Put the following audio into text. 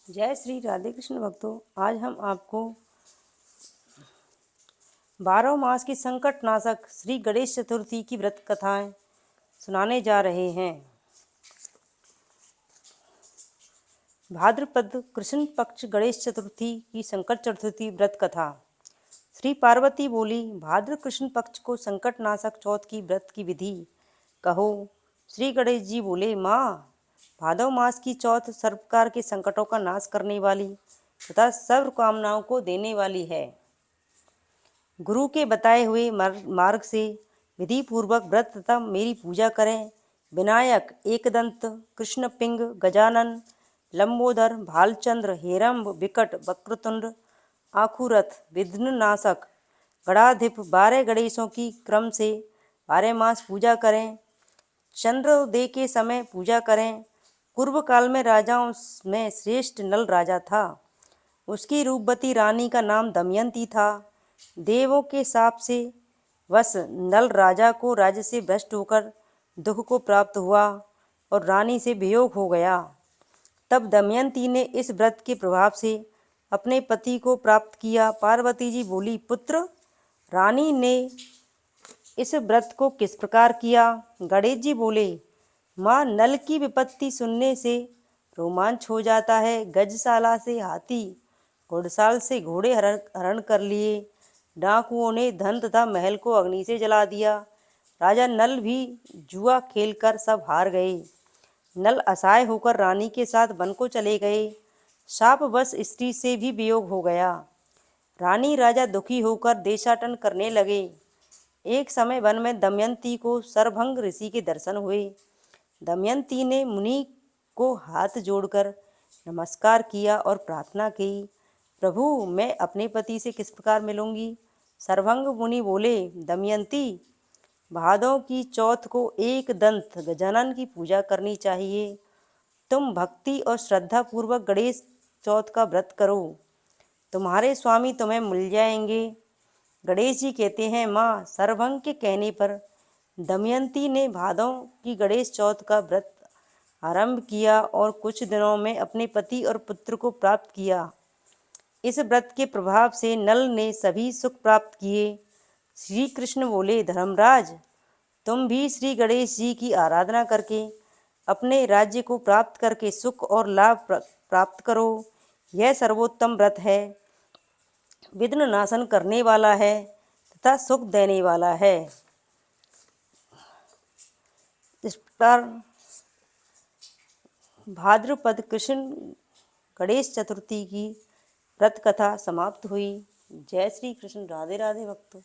जय श्री राधे कृष्ण भक्तों। आज हम आपको 12 मास की संकट नाशक श्री गणेश चतुर्थी की व्रत कथाएं सुनाने जा रहे हैं। भाद्रपद कृष्ण पक्ष गणेश चतुर्थी की संकट चतुर्थी व्रत कथा। श्री पार्वती बोली, भाद्र कृष्ण पक्ष को संकट नाशक चौथ की व्रत की विधि कहो। श्री गणेश जी बोले, माँ, भादव मास की चौथ सर्व प्रकार के संकटों का नाश करने वाली तथा सर्व कामनाओं को देने वाली है। गुरु के बताए हुए मार्ग से विधि पूर्वक व्रत तथा मेरी पूजा करें। विनायक, एकदंत, कृष्ण पिंग, गजानन, लंबोदर, भालचंद्र, हेरम्ब, विकट, वक्रतुंड, आखुरथ, विघ्न नाशक, गणाधिप 12 गणेशों की क्रम से 12 मास पूजा करें। चंद्रोदय के समय पूजा करें। पूर्व काल में राजाओं में श्रेष्ठ नल राजा था। उसकी रूपवती रानी का नाम दमयंती था। देवों के शाप से वश नल राजा को राज्य से भ्रष्ट होकर दुख को प्राप्त हुआ और रानी से वियोग हो गया। तब दमयंती ने इस व्रत के प्रभाव से अपने पति को प्राप्त किया। पार्वती जी बोली, पुत्र, रानी ने इस व्रत को किस प्रकार किया? गणेश जी बोले, माँ, नल की विपत्ति सुनने से रोमांच हो जाता है। गजशाला से हाथी, घुड़साल से घोड़े हरण कर लिए। डाकुओं ने धन तथा महल को अग्नि से जला दिया। राजा नल भी जुआ खेलकर सब हार गए। नल असहाय होकर रानी के साथ वन को चले गए। शापवश स्त्री से भी वियोग हो गया। रानी राजा दुखी होकर देशाटन करने लगे। एक समय वन में दमयंती को सरभंग ऋषि के दर्शन हुए। दमयंती ने मुनि को हाथ जोड़कर नमस्कार किया और प्रार्थना की, प्रभु, मैं अपने पति से किस प्रकार मिलूंगी? सरभंग मुनि बोले, दमयंती, भादों की चौथ को एक दंत गजानन की पूजा करनी चाहिए। तुम भक्ति और श्रद्धा पूर्वक गणेश चौथ का व्रत करो, तुम्हारे स्वामी तुम्हें मिल जाएंगे। गणेश जी कहते हैं, माँ, सरभंग के कहने पर दमयंती ने भादों की गणेश चौथ का व्रत आरंभ किया और कुछ दिनों में अपने पति और पुत्र को प्राप्त किया। इस व्रत के प्रभाव से नल ने सभी सुख प्राप्त किए। श्री कृष्ण बोले, धर्मराज, तुम भी श्री गणेश जी की आराधना करके अपने राज्य को प्राप्त करके सुख और लाभ प्राप्त करो। यह सर्वोत्तम व्रत है, विघ्न नाशन करने वाला है तथा सुख देने वाला है। इस प्रकार भाद्रपद कृष्ण गणेश चतुर्थी की व्रत कथा समाप्त हुई। जय श्री कृष्ण। राधे राधे भक्तों।